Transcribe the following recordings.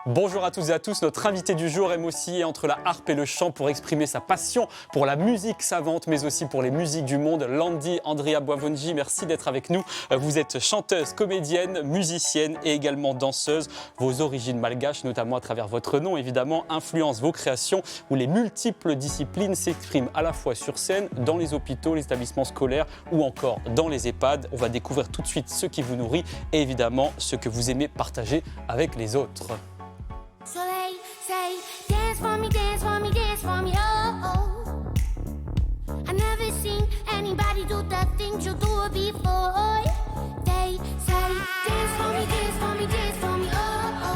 Bonjour à toutes et à tous, notre invité du jour aime aussi entre la harpe et le chant pour exprimer sa passion pour la musique savante mais aussi pour les musiques du monde. Landi Andrea Boivongi, merci d'être avec nous. Vous êtes chanteuse, comédienne, musicienne et également danseuse. Vos origines malgaches, notamment à travers votre nom évidemment, influencent vos créations où les multiples disciplines s'expriment à la fois sur scène, dans les hôpitaux, les établissements scolaires ou encore dans les EHPAD. On va découvrir tout de suite ce qui vous nourrit et évidemment ce que vous aimez partager avec les autres. So they say, dance for me, dance for me, dance for me, oh, oh. I never seen anybody do the things you do before. They say, dance for me, dance for me, dance for me, oh, oh.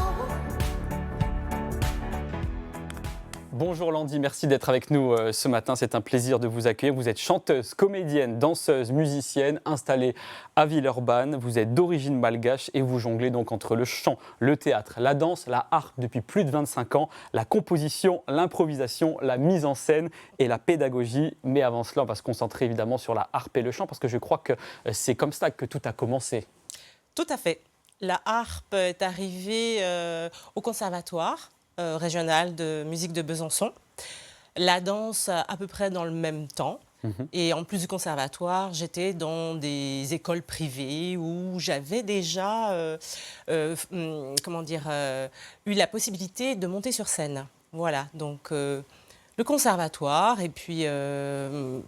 Bonjour Landi, merci d'être avec nous ce matin, c'est un plaisir de vous accueillir. Vous êtes chanteuse, comédienne, danseuse, musicienne, installée à Villeurbanne. Vous êtes d'origine malgache et vous jonglez donc entre le chant, le théâtre, la danse, la harpe depuis plus de 25 ans, la composition, l'improvisation, la mise en scène et la pédagogie. Mais avant cela, on va se concentrer évidemment sur la harpe et le chant parce que je crois que c'est comme ça que tout a commencé. Tout à fait. La harpe est arrivée au conservatoire régional de musique de Besançon. La danse à peu près dans le même temps. Et en plus du conservatoire, j'étais dans des écoles privées où j'avais déjà eu la possibilité de monter sur scène. Voilà, donc le conservatoire et puis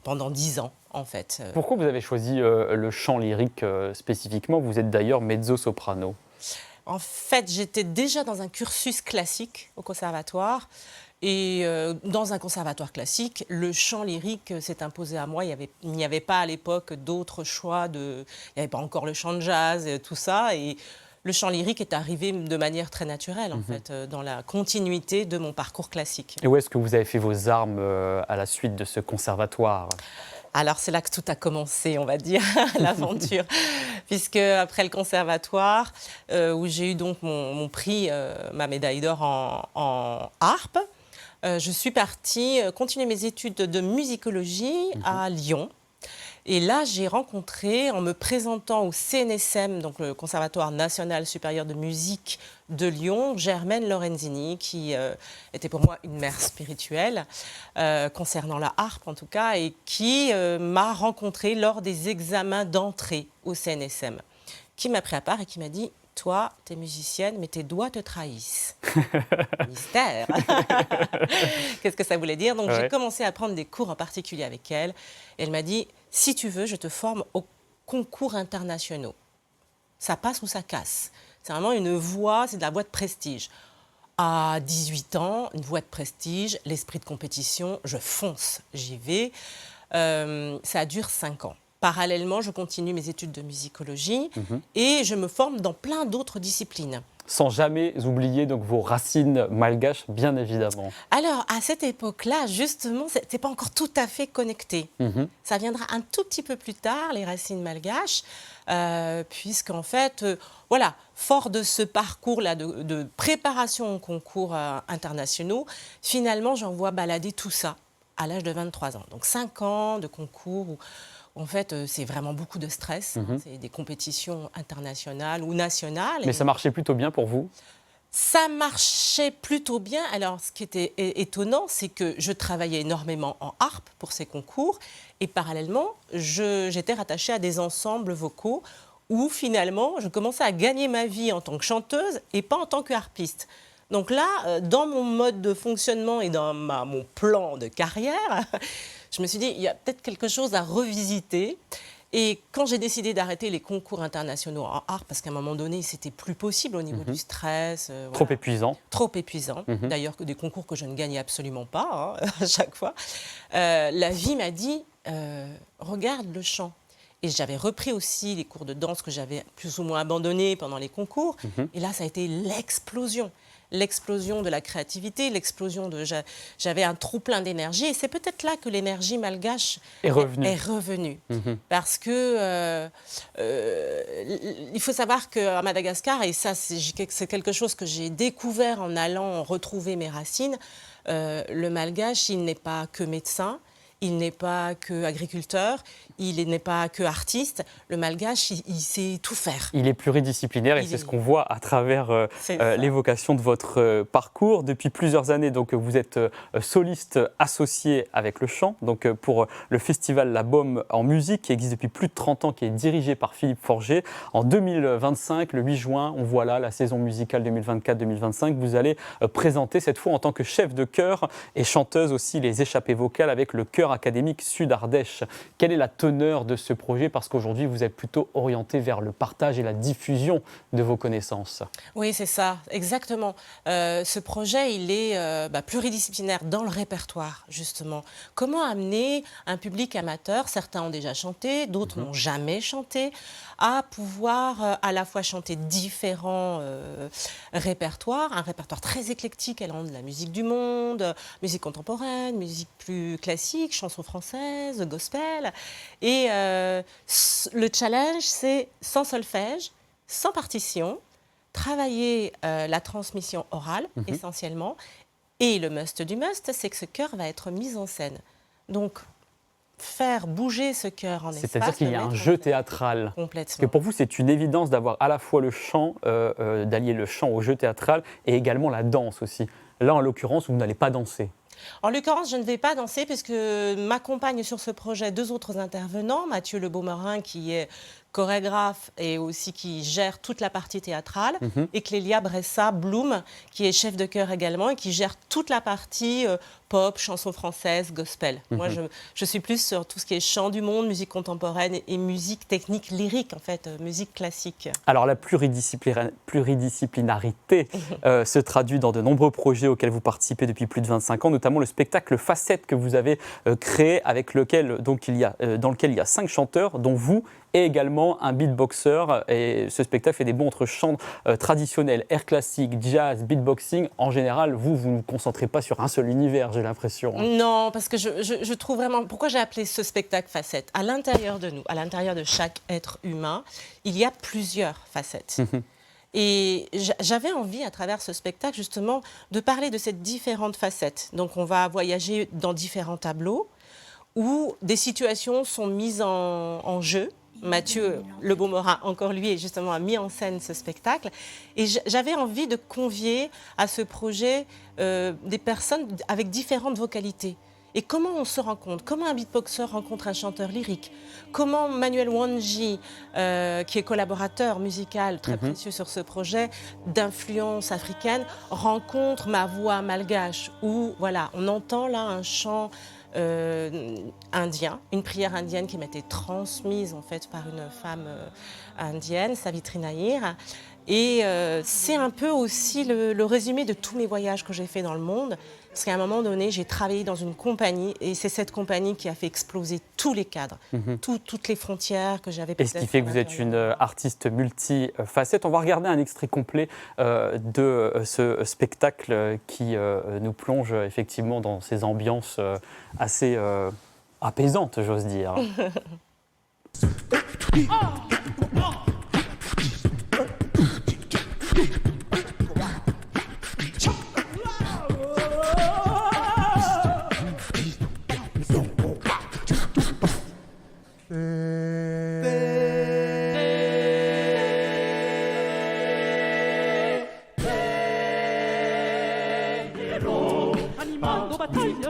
pendant 10 ans en fait. Pourquoi vous avez choisi le chant lyrique spécifiquement? Vous êtes d'ailleurs mezzo-soprano. En fait, j'étais déjà dans un cursus classique au conservatoire. Et dans un conservatoire classique, le chant lyrique s'est imposé à moi. Il n'y avait pas à l'époque d'autres choix. Il n'y avait pas encore le chant de jazz, tout ça. Et le chant lyrique est arrivé de manière très naturelle, en fait, dans la continuité de mon parcours classique. Et où est-ce que vous avez fait vos armes à la suite de ce conservatoire? Alors, c'est là que tout a commencé, on va dire, l'aventure. Puisque après le conservatoire, où j'ai eu donc mon prix, ma médaille d'or en harpe, je suis partie continuer mes études de musicologie à Lyon. Et là, j'ai rencontré, en me présentant au CNSM, donc le Conservatoire national supérieur de musique de Lyon, Germaine Lorenzini, qui était pour moi une mère spirituelle, concernant la harpe en tout cas, et qui m'a rencontrée lors des examens d'entrée au CNSM, qui m'a pris à part et qui m'a dit « Toi, t'es musicienne, mais tes doigts te trahissent. » Mystère. Qu'est-ce que ça voulait dire? Donc j'ai commencé à prendre des cours en particulier avec elle. Et elle m'a dit « Si tu veux, je te forme aux concours internationaux. Ça passe ou ça casse. C'est vraiment une voie, c'est de la voie de prestige. » À 18 ans, une voie de prestige, l'esprit de compétition, je fonce, j'y vais. Ça dure 5 ans. Parallèlement, je continue mes études de musicologie et je me forme dans plein d'autres disciplines. Sans jamais oublier donc vos racines malgaches, bien évidemment. Alors, à cette époque-là, justement, ce n'était pas encore tout à fait connecté. Ça viendra un tout petit peu plus tard, les racines malgaches, puisqu'en fait, voilà, fort de ce parcours-là de préparation aux concours internationaux, finalement, j'en vois balader tout ça à l'âge de 23 ans. Donc, 5 ans de concours où, en fait, c'est vraiment beaucoup de stress. C'est des compétitions internationales ou nationales. Mais ça marchait plutôt bien pour vous? Ça marchait plutôt bien. Alors, ce qui était étonnant, c'est que je travaillais énormément en harpe pour ces concours. Et parallèlement, j'étais rattachée à des ensembles vocaux où, finalement, je commençais à gagner ma vie en tant que chanteuse et pas en tant que harpiste. Donc là, dans mon mode de fonctionnement et dans mon plan de carrière, je me suis dit, il y a peut-être quelque chose à revisiter. Et quand j'ai décidé d'arrêter les concours internationaux en harpe, parce qu'à un moment donné, c'était plus possible au niveau du stress. Trop épuisant. Trop épuisant. D'ailleurs, des concours que je ne gagnais absolument pas, à chaque fois. La vie m'a dit, regarde le chant. Et j'avais repris aussi les cours de danse que j'avais plus ou moins abandonnés pendant les concours. Et là, ça a été l'explosion. L'explosion de la créativité, l'explosion de... J'avais un trop-plein d'énergie et c'est peut-être là que l'énergie malgache est revenue. Parce que il faut savoir qu'à Madagascar, et ça c'est quelque chose que j'ai découvert en allant retrouver mes racines, le malgache, il n'est pas que médecin, il n'est pas que agriculteur, il n'est pas que artiste. Le malgache, il sait tout faire. Il est pluridisciplinaire et c'est ce qu'on voit à travers l'évocation de votre parcours. Depuis plusieurs années, donc, vous êtes soliste associé avec le chant, donc, pour le festival La Baume en musique, qui existe depuis plus de 30 ans, qui est dirigé par Philippe Forget. En 2025, le 8 juin, on voit là la saison musicale 2024-2025. Vous allez présenter cette fois en tant que chef de chœur et chanteuse aussi les échappées vocales avec le chœur académique Sud Ardèche. Quelle est la teneur de ce projet? Parce qu'aujourd'hui, vous êtes plutôt orienté vers le partage et la diffusion de vos connaissances. Oui, c'est ça, exactement. Ce projet, il est pluridisciplinaire dans le répertoire, justement. Comment amener un public amateur, certains ont déjà chanté, d'autres n'ont jamais chanté, à pouvoir à la fois chanter différents répertoires, un répertoire très éclectique allant de la musique du monde, musique contemporaine, musique plus classique, chansons françaises, gospel. Et le challenge, c'est sans solfège, sans partition, travailler la transmission orale essentiellement. Et le must du must, c'est que ce chœur va être mis en scène. Donc, faire bouger ce chœur en espace. C'est-à-dire qu'il y a un jeu théâtral. Complètement. Parce que pour vous, c'est une évidence d'avoir à la fois le chant, d'allier le chant au jeu théâtral et également la danse aussi. Là, en l'occurrence, vous n'allez pas danser. En l'occurrence, je ne vais pas danser puisque m'accompagnent sur ce projet deux autres intervenants, Mathieu Le Beaumorin qui est chorégraphe et aussi qui gère toute la partie théâtrale, et Clélia Bressa-Bloom qui est chef de chœur également et qui gère toute la partie pop, chansons françaises, gospel. Moi, je suis plus sur tout ce qui est chant du monde, musique contemporaine et musique technique lyrique, en fait, musique classique. Alors, la pluridisciplinarité se traduit dans de nombreux projets auxquels vous participez depuis plus de 25 ans, notamment le spectacle Facettes que vous avez créé, avec lequel, donc, dans lequel il y a 5 chanteurs, dont vous, et également un beatboxer. Et ce spectacle fait des bonds entre chants traditionnels, air classique, jazz, beatboxing. En général, vous ne vous concentrez pas sur un seul univers, j'ai l'impression. Non, parce que je trouve vraiment... Pourquoi j'ai appelé ce spectacle Facettes? À l'intérieur de nous, à l'intérieur de chaque être humain, il y a plusieurs facettes. Et j'avais envie, à travers ce spectacle, justement, de parler de ces différentes facettes. Donc, on va voyager dans différents tableaux où des situations sont mises en jeu. Mathieu Le Beaumorin, encore lui, justement, a mis en scène ce spectacle. Et j'avais envie de convier à ce projet des personnes avec différentes vocalités. Et comment on se rencontre? Comment un beatboxer rencontre un chanteur lyrique? Comment Manuel Wanji, qui est collaborateur musical très précieux sur ce projet, d'influence africaine, rencontre ma voix malgache? Où, voilà, on entend là un chant indien, une prière indienne qui m'a été transmise en fait par une femme indienne, Savitri Nayir. Et c'est un peu aussi le résumé de tous mes voyages que j'ai fait dans le monde. Parce qu'à un moment donné, j'ai travaillé dans une compagnie et c'est cette compagnie qui a fait exploser tous les cadres, toutes les frontières que j'avais. Et ce qui fait que vous êtes une artiste multifacette. On va regarder un extrait complet de ce spectacle qui nous plonge effectivement dans ces ambiances assez apaisantes, j'ose dire.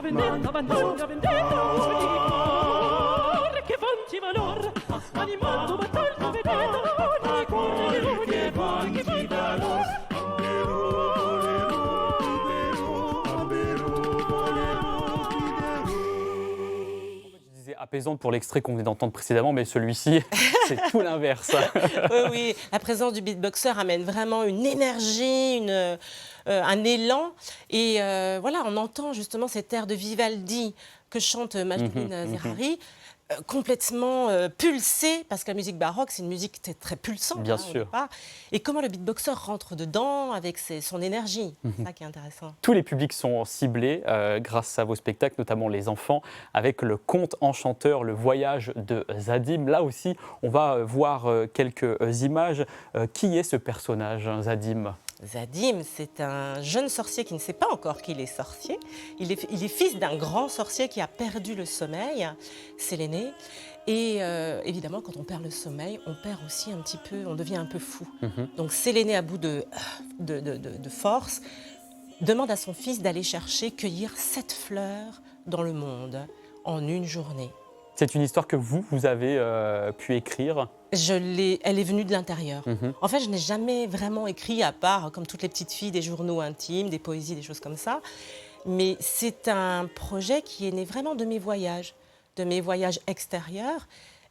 Vendetta, vendetta, uso di cuore che vanti valor, animando battaglia, vedetta, di cuore che vanti valor. Je disais apaisante pour l'extrait qu'on venait d'entendre précédemment, mais celui-ci, c'est tout l'inverse. Oui, la présence du beatboxer amène vraiment une énergie, un élan. Et voilà, on entend justement cet air de Vivaldi que chante Majdoubine Zerari, complètement pulsé, parce que la musique baroque, c'est une musique très pulsante. Bien sûr. Et comment le beatboxer rentre dedans avec son énergie. C'est ça qui est intéressant. Tous les publics sont ciblés grâce à vos spectacles, notamment les enfants, avec le conte enchanteur, le voyage de Zadim. Là aussi, on va voir quelques images. Qui est ce personnage, Zadim ? Zadim, c'est un jeune sorcier qui ne sait pas encore qu'il est sorcier. Il est fils d'un grand sorcier qui a perdu le sommeil, c'est l'aîné. Et évidemment, quand on perd le sommeil, on perd aussi un petit peu, on devient un peu fou. Donc Séléné, à bout de force, demande à son fils d'aller cueillir 7 fleurs dans le monde en une journée. C'est une histoire que vous avez pu écrire. Elle est venue de l'intérieur. En fait, je n'ai jamais vraiment écrit, à part, comme toutes les petites filles, des journaux intimes, des poésies, des choses comme ça. Mais c'est un projet qui est né vraiment de mes voyages extérieurs.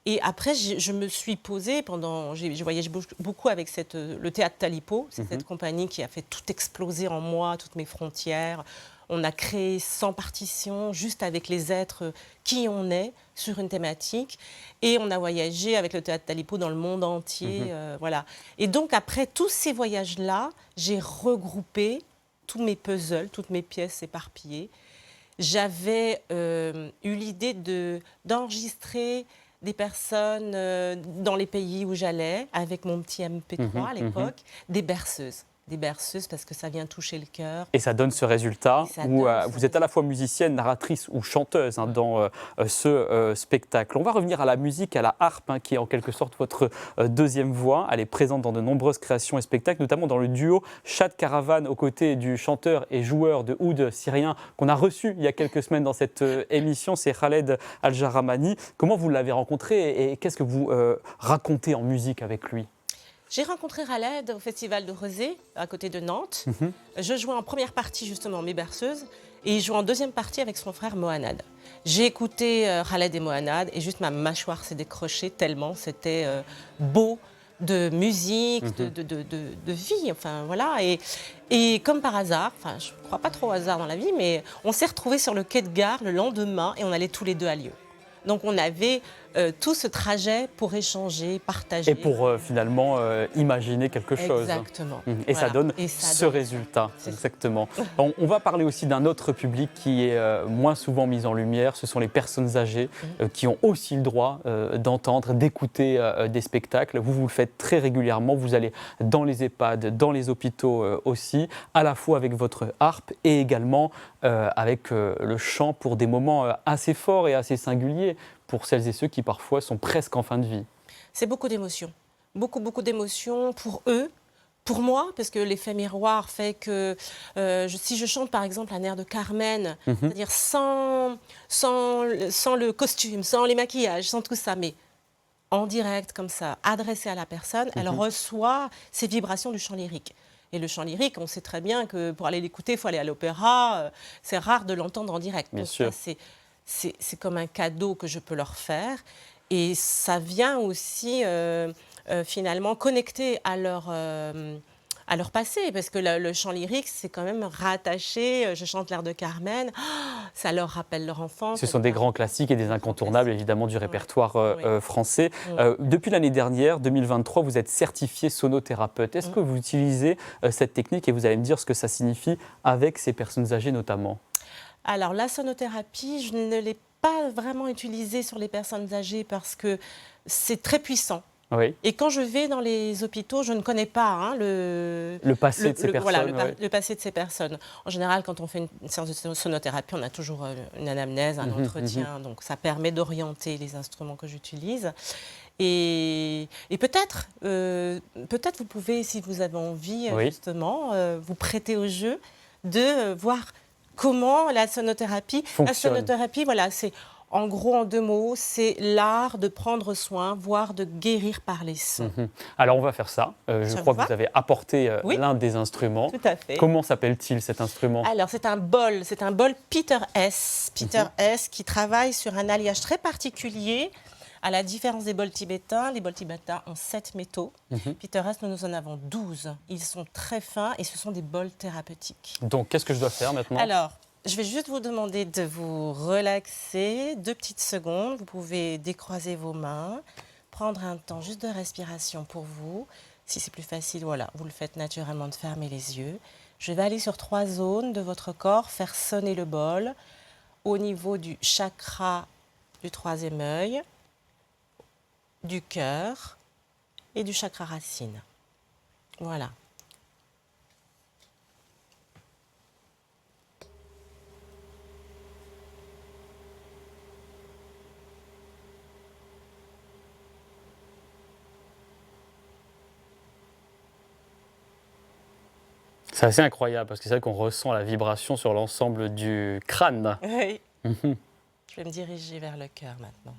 Et après, je me suis posée je voyage beaucoup avec le théâtre Talipo. C'est cette compagnie qui a fait tout exploser en moi, toutes mes frontières. On a créé 100 partitions juste avec les êtres qui on est sur une thématique. Et on a voyagé avec le théâtre Talipo dans le monde entier. Voilà. Et donc, après tous ces voyages-là, j'ai regroupé tous mes puzzles, toutes mes pièces éparpillées. J'avais eu l'idée d'enregistrer des personnes dans les pays où j'allais, avec mon petit MP3 à l'époque, des berceuses parce que ça vient toucher le cœur. Et ça donne ce résultat où vous êtes à la fois musicienne, narratrice ou chanteuse dans ce spectacle. On va revenir à la musique, à la harpe, qui est en quelque sorte votre deuxième voix. Elle est présente dans de nombreuses créations et spectacles, notamment dans le duo Chad Caravan aux côtés du chanteur et joueur de oud syrien qu'on a reçu il y a quelques semaines dans cette émission. C'est Khaled Al-Jaramani. Comment vous l'avez rencontré et qu'est-ce que vous racontez en musique avec lui ? J'ai rencontré Khaled au Festival de Rezé, à côté de Nantes. Je jouais en première partie, justement, mes berceuses, et il joue en deuxième partie avec son frère Mohanad. J'ai écouté Khaled et Mohanad, et juste ma mâchoire s'est décrochée tellement c'était beau de musique, de vie, enfin voilà. Et comme par hasard, enfin je ne crois pas trop au hasard dans la vie, mais on s'est retrouvés sur le quai de gare le lendemain, et on allait tous les deux à Lyon. Donc on avait tout ce trajet pour échanger, partager. Et pour finalement imaginer quelque chose. Exactement. Et ça donne ce résultat. Exactement. On va parler aussi d'un autre public qui est moins souvent mis en lumière. Ce sont les personnes âgées qui ont aussi le droit d'entendre, d'écouter des spectacles. Vous le faites très régulièrement. Vous allez dans les EHPAD, dans les hôpitaux aussi, à la fois avec votre harpe et également avec le chant pour des moments assez forts et assez singuliers pour celles et ceux qui parfois sont presque en fin de vie. C'est beaucoup d'émotions. Beaucoup d'émotions pour eux, pour moi, parce que l'effet miroir fait que si je chante par exemple un air de Carmen, c'est-à-dire sans le costume, sans les maquillages, sans tout ça, mais en direct comme ça, adressé à la personne, elle reçoit ces vibrations du chant lyrique. Et le chant lyrique, on sait très bien que pour aller l'écouter, il faut aller à l'opéra. C'est rare de l'entendre en direct. Bien donc sûr. Ça, c'est comme un cadeau que je peux leur faire. Et ça vient aussi finalement connecter à leur passé. Parce que le chant lyrique, c'est quand même rattaché. Je chante l'air de Carmen. Ça leur rappelle leur enfance. Ce sont des grands classiques et des incontournables, évidemment, du répertoire français. Depuis l'année dernière, 2023, vous êtes certifié sonothérapeute. Est-ce que vous utilisez cette technique et vous allez me dire ce que ça signifie avec ces personnes âgées notamment ? Alors, la sonothérapie, je ne l'ai pas vraiment utilisée sur les personnes âgées parce que c'est très puissant. Oui. Et quand je vais dans les hôpitaux, je ne connais pas le passé de ces personnes. Voilà, le passé de ces personnes. En général, quand on fait une séance de sonothérapie, on a toujours une anamnèse, un entretien. Donc, ça permet d'orienter les instruments que j'utilise. Et peut-être vous pouvez, si vous avez envie, justement, vous prêter au jeu de voir comment la sonothérapie fonctionne. La sonothérapie, voilà, c'est en gros, en 2 mots, c'est l'art de prendre soin, voire de guérir par les sons. Alors, on va faire ça. Je crois que vous avez apporté l'un des instruments. Tout à fait. Comment s'appelle-t-il cet instrument ? Alors, c'est un bol Peter S. Peter S. qui travaille sur un alliage très particulier. À la différence des bols tibétains, les bols tibétains ont 7 métaux. Peter S, nous en avons 12. Ils sont très fins et ce sont des bols thérapeutiques. Donc, qu'est-ce que je dois faire maintenant ? Alors, je vais juste vous demander de vous relaxer 2 petites secondes. Vous pouvez décroiser vos mains, prendre un temps juste de respiration pour vous. Si c'est plus facile, voilà, vous le faites naturellement de fermer les yeux. Je vais aller sur 3 zones de votre corps, faire sonner le bol au niveau du chakra du 3e œil, du cœur et du chakra racine. Voilà. C'est assez incroyable parce que c'est vrai qu'on ressent la vibration sur l'ensemble du crâne. Oui. Mhm. Je vais me diriger vers le cœur maintenant.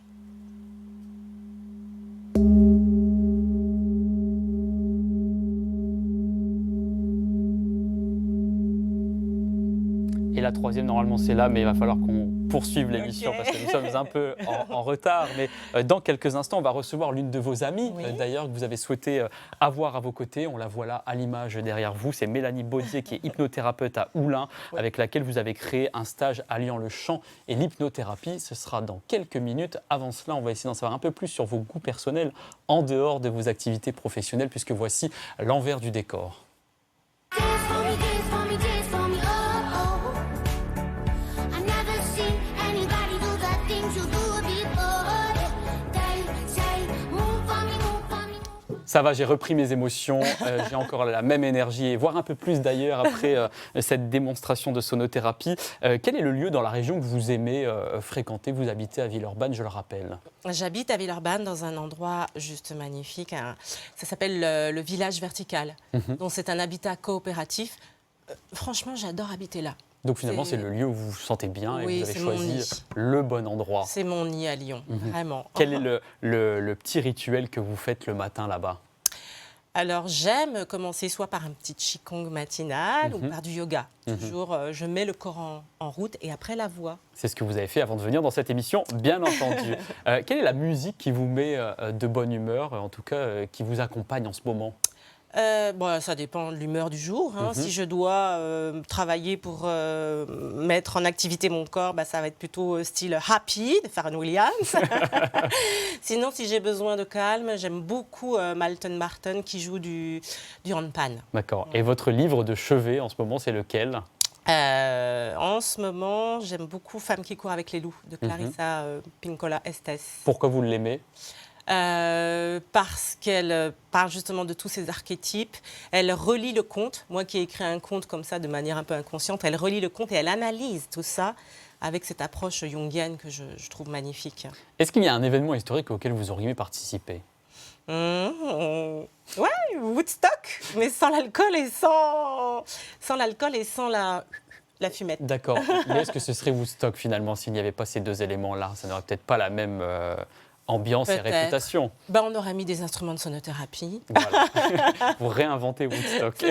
Et la troisième, normalement, c'est là, mais il va falloir qu'on poursuive l'émission Ok. parce que nous sommes un peu en retard. Mais dans quelques instants, on va recevoir l'une de vos amies, Oui. d'ailleurs, que vous avez souhaité avoir à vos côtés. On la voit là à l'image derrière vous. C'est Mélanie Baudier, qui est hypnothérapeute à Oulin, Oui. avec laquelle vous avez créé un stage alliant le chant et l'hypnothérapie. Ce sera dans quelques minutes. Avant cela, on va essayer d'en savoir un peu plus sur vos goûts personnels en dehors de vos activités professionnelles, puisque voici l'envers du décor. Dance for me, dance for me, dance for me, oh, oh. I never seen anybody do the things you do before. They say, move for me, move for me, move. Ça va, j'ai repris mes émotions, j'ai encore la même énergie, et voire un peu plus d'ailleurs après cette démonstration de sonothérapie. Quel est le lieu dans la région que vous aimez fréquenter? Vous habitez à Villeurbanne, je le rappelle. J'habite à Villeurbanne dans un endroit juste magnifique. Ça s'appelle le village vertical. Donc c'est un habitat coopératif. Franchement, j'adore habiter là. Donc finalement, c'est C'est- le lieu où vous vous sentez bien et Oui, vous avez c'est mon choisi nid. le bon endroit. C'est mon nid à Lyon, vraiment. Quel est le petit rituel que vous faites le matin là-bas? Alors j'aime commencer soit par un petit qigong matinal ou par du yoga. Toujours, je mets le corps en route et après la voix. C'est ce que vous avez fait avant de venir dans cette émission, bien entendu. Quelle est la musique qui vous met de bonne humeur, en tout cas qui vous accompagne en ce moment? Bon, ça dépend de l'humeur du jour. Si je dois travailler pour mettre en activité mon corps, bah, ça va être plutôt style Happy de Pharrell Williams. Sinon, si j'ai besoin de calme, j'aime beaucoup Malton Martin qui joue du handpan. D'accord. Et votre livre de chevet en ce moment, c'est lequel? En ce moment, j'aime beaucoup Femme qui court avec les loups de Clarissa Pinkola Estes. Pourquoi vous l'aimez? Parce qu'elle parle justement de tous ces archétypes. Elle relie le conte. Moi qui ai écrit un conte comme ça de manière un peu inconsciente, elle relie le conte et elle analyse tout ça avec cette approche jungienne que je trouve magnifique. Est-ce qu'il y a un événement historique auquel vous auriez participé? Ouais, Woodstock, mais sans l'alcool et sans la fumette. D'accord. Mais est-ce que ce serait Woodstock finalement s'il n'y avait pas ces deux éléments-là? Ça n'aurait peut-être pas la même ambiance et Peut-être. réputation. Ben, on aura mis des instruments de sonothérapie. Voilà. Vous réinventez Woodstock.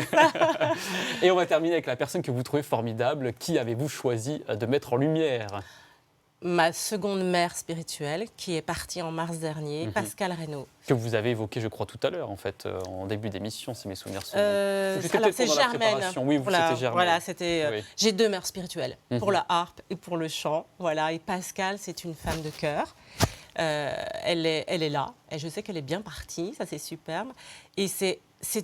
Et on va terminer avec la personne que vous trouvez formidable. Qui avez-vous choisi de mettre en lumière? Ma seconde mère spirituelle, qui est partie en mars dernier, Pascal Reynaud. Que vous avez évoqué, je crois, tout à l'heure, en fait, en début d'émission, si mes souvenirs sont bons. Ou c'était Alors peut-être c'est pendant la Germaine. préparation. Oui, Voilà, c'était Germaine. voilà, c'était. Oui. J'ai deux mères spirituelles, pour la harpe et pour le chant. Voilà, et Pascal, c'est une femme de cœur. Elle est là. Et je sais qu'elle est bien partie. Ça, c'est superbe. Et c'est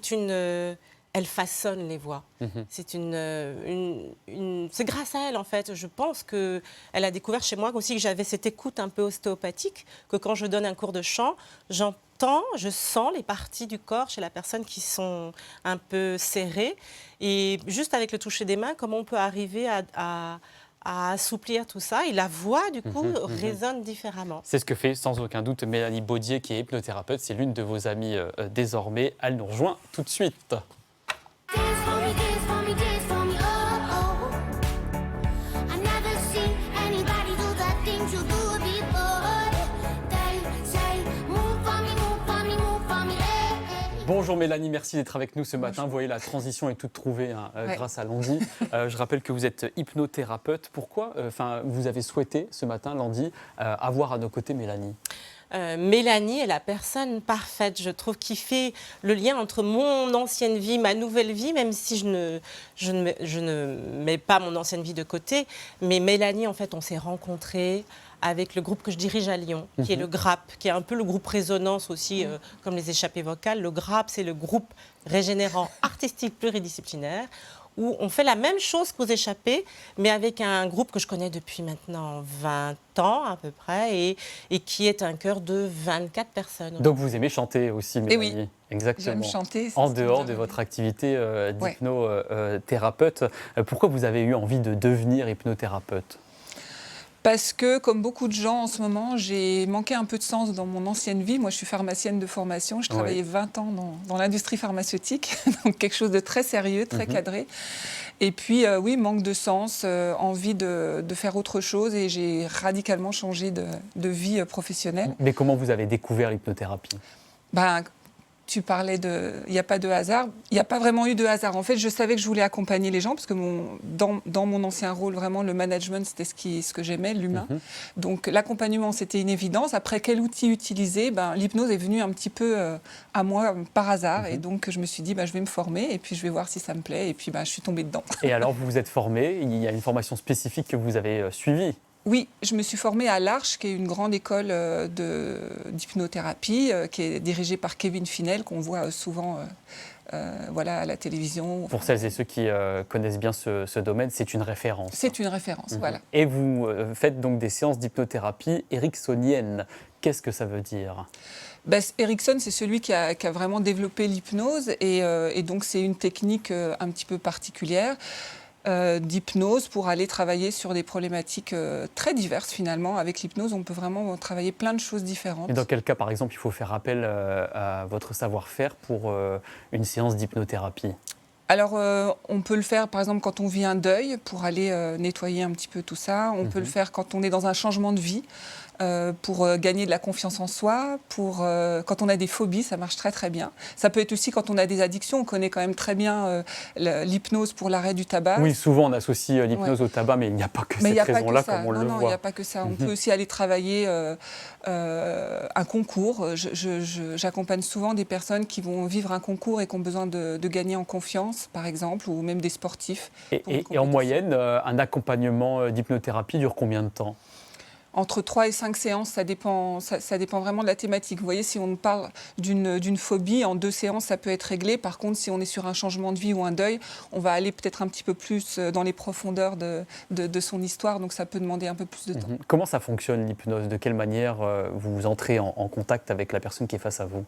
une. Elle façonne les voix. C'est c'est grâce à elle, en fait. Je pense qu'elle a découvert chez moi aussi que j'avais cette écoute un peu ostéopathique, que quand je donne un cours de chant, j'entends, je sens les parties du corps chez la personne qui sont un peu serrées. Et juste avec le toucher des mains, comment on peut arriver à assouplir tout ça. Et la voix, du coup, résonne différemment. C'est ce que fait sans aucun doute Mélanie Baudier, qui est hypnothérapeute. C'est l'une de vos amies désormais. Elle nous rejoint tout de suite. Dance for me, dance for me, dance for me, oh, oh. I never seen anybody do the things you do before. They say, move for me, move for me, move for me, hey, hey. Bonjour Mélanie, merci d'être avec nous ce matin. Vous voyez, la transition est toute trouvée grâce à Landy. Je rappelle que vous êtes hypnothérapeute. Pourquoi vous avez souhaité ce matin, Landy, avoir à nos côtés Mélanie? Mélanie est la personne parfaite, je trouve, qui fait le lien entre mon ancienne vie, ma nouvelle vie, même si je ne mets pas mon ancienne vie de côté. Mais Mélanie, en fait, on s'est rencontrés avec le groupe que je dirige à Lyon, qui est le GRAP, qui est un peu le groupe Résonance aussi, comme les échappées vocales. Le GRAP, c'est le groupe régénérant artistique pluridisciplinaire, où on fait la même chose qu'aux échappées, mais avec un groupe que je connais depuis maintenant 20 ans à peu près, et qui est un chœur de 24 personnes. Donc vous aimez chanter aussi, Mélanie? oui. Exactement. J'aime chanter. c'est En ce qui dehors me de donne votre envie. activité d'hypnothérapeute, pourquoi vous avez eu envie de devenir hypnothérapeute? Parce que, comme beaucoup de gens en ce moment, j'ai manqué un peu de sens dans mon ancienne vie. Moi, je suis pharmacienne de formation. Je travaillais 20 ans dans l'industrie pharmaceutique, donc quelque chose de très sérieux, très cadré. Et puis, oui, manque de sens, envie de faire autre chose. Et j'ai radicalement changé de vie professionnelle. Mais comment vous avez découvert l'hypnothérapie ? Ben, tu parlais il n'y a pas de hasard. Il n'y a pas vraiment eu de hasard. En fait, je savais que je voulais accompagner les gens parce que dans mon ancien rôle, vraiment, le management, c'était ce que j'aimais, l'humain. Donc, l'accompagnement, c'était une évidence. Après, quel outil utiliser ? L'hypnose est venue un petit peu à moi par hasard. Et donc, je me suis dit, je vais me former et puis je vais voir si ça me plaît. Et puis, je suis tombée dedans. Et alors, vous vous êtes formé, il y a une formation spécifique que vous avez suivie ? Oui, je me suis formée à l'Arche, qui est une grande école d'hypnothérapie, qui est dirigée par Kevin Finel, qu'on voit souvent à la télévision. Pour celles et ceux qui connaissent bien ce domaine, c'est une référence. C'est une référence, voilà. Et vous faites donc des séances d'hypnothérapie ericksonienne. Qu'est-ce que ça veut dire ? Erickson, c'est celui qui a vraiment développé l'hypnose, et donc c'est une technique un petit peu particulière. D'hypnose pour aller travailler sur des problématiques très diverses finalement. Avec l'hypnose, on peut vraiment travailler plein de choses différentes. Et dans quel cas, par exemple, il faut faire appel à votre savoir-faire pour une séance d'hypnothérapie ? Alors, on peut le faire, par exemple, quand on vit un deuil, pour aller nettoyer un petit peu tout ça. On peut le faire quand on est dans un changement de vie, pour gagner de la confiance en soi. Quand on a des phobies, ça marche très, très bien. Ça peut être aussi quand on a des addictions. On connaît quand même très bien l'hypnose pour l'arrêt du tabac. Oui, souvent, on associe l'hypnose au tabac, mais il n'y a pas que cette raison-là, comme on le voit. Non, il n'y a pas que ça. On peut aussi aller travailler un concours. J'accompagne souvent des personnes qui vont vivre un concours et qui ont besoin de gagner en confiance, par exemple, ou même des sportifs. Et en moyenne, un accompagnement d'hypnothérapie dure combien de temps ? Entre 3 et 5 séances, ça dépend vraiment de la thématique. Vous voyez, si on parle d'une phobie, en 2 séances, ça peut être réglé. Par contre, si on est sur un changement de vie ou un deuil, on va aller peut-être un petit peu plus dans les profondeurs de son histoire. Donc, ça peut demander un peu plus de temps. Comment ça fonctionne, l'hypnose ? De quelle manière vous entrez en contact avec la personne qui est face à vous ?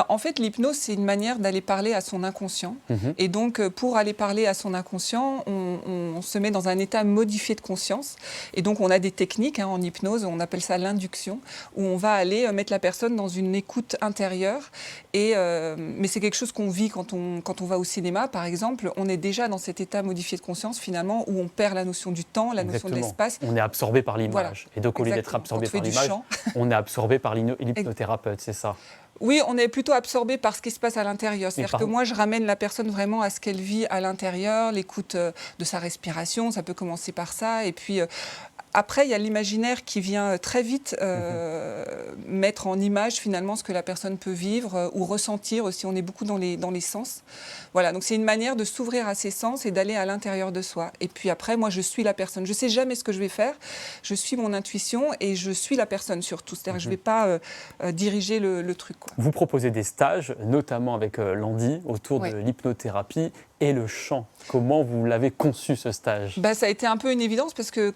En fait, l'hypnose, c'est une manière d'aller parler à son inconscient. Et donc, pour aller parler à son inconscient, on se met dans un état modifié de conscience. Et donc, on a des techniques en hypnose. On appelle ça l'induction, où on va aller mettre la personne dans une écoute intérieure. Mais c'est quelque chose qu'on vit quand on va au cinéma, par exemple. On est déjà dans cet état modifié de conscience, finalement, où on perd la notion du temps, la notion de l'espace. On est absorbé par l'image. Voilà. Et donc, au lieu d'être absorbé par l'image, on est absorbé par l'hypnothérapeute, c'est ça ? Oui, on est plutôt absorbé par ce qui se passe à l'intérieur. C'est-à-dire que moi, je ramène la personne vraiment à ce qu'elle vit à l'intérieur, l'écoute de sa respiration. Ça peut commencer par ça. Et puis, après, il y a l'imaginaire qui vient très vite mettre en image finalement ce que la personne peut vivre ou ressentir aussi. On est beaucoup dans les sens. Voilà, donc c'est une manière de s'ouvrir à ses sens et d'aller à l'intérieur de soi. Et puis après, moi, je suis la personne. Je ne sais jamais ce que je vais faire. Je suis mon intuition et je suis la personne surtout. C'est-à-dire que je ne vais pas diriger le truc, quoi. Vous proposez des stages, notamment avec Landy, autour de l'hypnothérapie et le chant. Comment vous l'avez conçu, ce stage ? Ça a été un peu une évidence parce que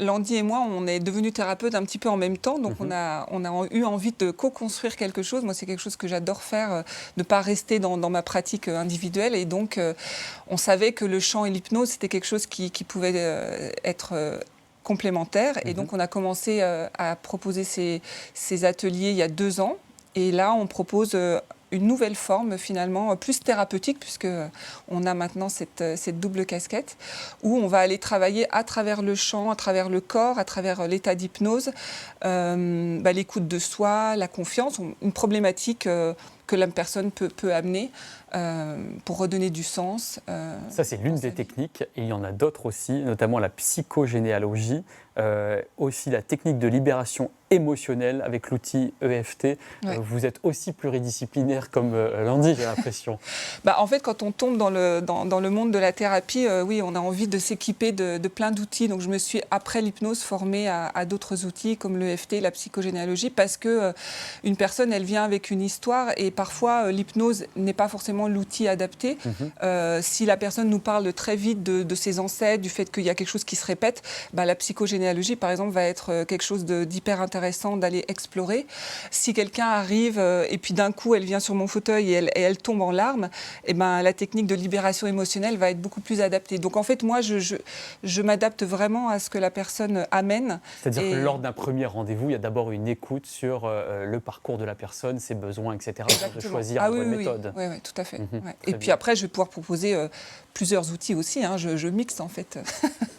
Landy et moi, on est devenus thérapeutes un petit peu en même temps. Donc, on a eu envie de co-construire quelque chose. Moi, c'est quelque chose que j'adore faire, de ne pas rester dans ma pratique individuelle. Et donc, on savait que le chant et l'hypnose, c'était quelque chose qui pouvait être complémentaire. Et donc, on a commencé à proposer ces ateliers il y a 2 ans. Et là, on propose une nouvelle forme finalement plus thérapeutique, puisqu'on a maintenant cette double casquette, où on va aller travailler à travers le chant, à travers le corps, à travers l'état d'hypnose, l'écoute de soi, la confiance, une problématique que la personne peut amener pour redonner du sens. Ça, c'est l'une des techniques, et il y en a d'autres aussi, notamment la psychogénéalogie, aussi la technique de libération émotionnelle avec l'outil EFT. Vous êtes aussi pluridisciplinaire comme Landy, j'ai l'impression. En fait, quand on tombe dans le monde de la thérapie, oui, on a envie de s'équiper de plein d'outils. Donc, je me suis, après l'hypnose, formée à d'autres outils comme l'EFT, la psychogénéalogie, parce que une personne, elle vient avec une histoire et parfois, l'hypnose n'est pas forcément l'outil adapté. Si la personne nous parle très vite de ses ancêtres, du fait qu'il y a quelque chose qui se répète, la psychogénéalogie, par exemple, va être quelque chose d'hyper intéressant d'aller explorer. Si quelqu'un arrive et puis d'un coup, elle vient sur mon fauteuil et elle tombe en larmes, la technique de libération émotionnelle va être beaucoup plus adaptée. Donc en fait, moi, je m'adapte vraiment à ce que la personne amène. C'est-à-dire que lors d'un premier rendez-vous, il y a d'abord une écoute sur le parcours de la personne, ses besoins, etc. Exactement. De choisir une bonne méthode. Oui, tout à fait. Et puis après, je vais pouvoir proposer plusieurs outils aussi. Je mixe en fait.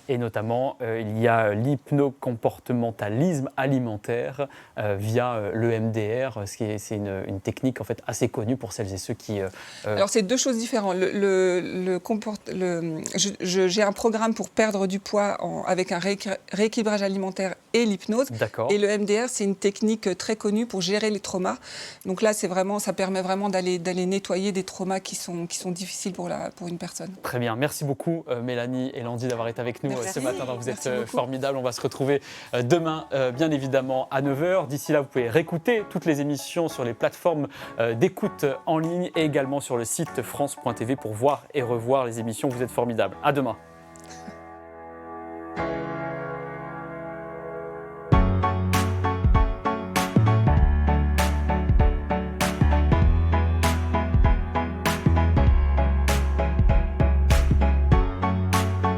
Et notamment, il y a l'hypnocomportementalisme alimentaire via le MDR, c'est une technique en fait assez connue pour celles et ceux qui... Alors c'est deux choses différentes. J'ai un programme pour perdre du poids avec un rééquilibrage alimentaire et l'hypnose. D'accord. Et le MDR, c'est une technique très connue pour gérer les traumas. Donc là, ça permet vraiment d'aller nettoyer des traumas qui sont difficiles pour une personne. Très bien. Merci beaucoup Mélanie et Landy d'avoir été avec nous ce matin. Vous êtes formidables. On va se retrouver demain, bien évidemment, à 9h. D'ici là, vous pouvez réécouter toutes les émissions sur les plateformes d'écoute en ligne et également sur le site france.tv pour voir et revoir les émissions. Vous êtes formidables. À demain.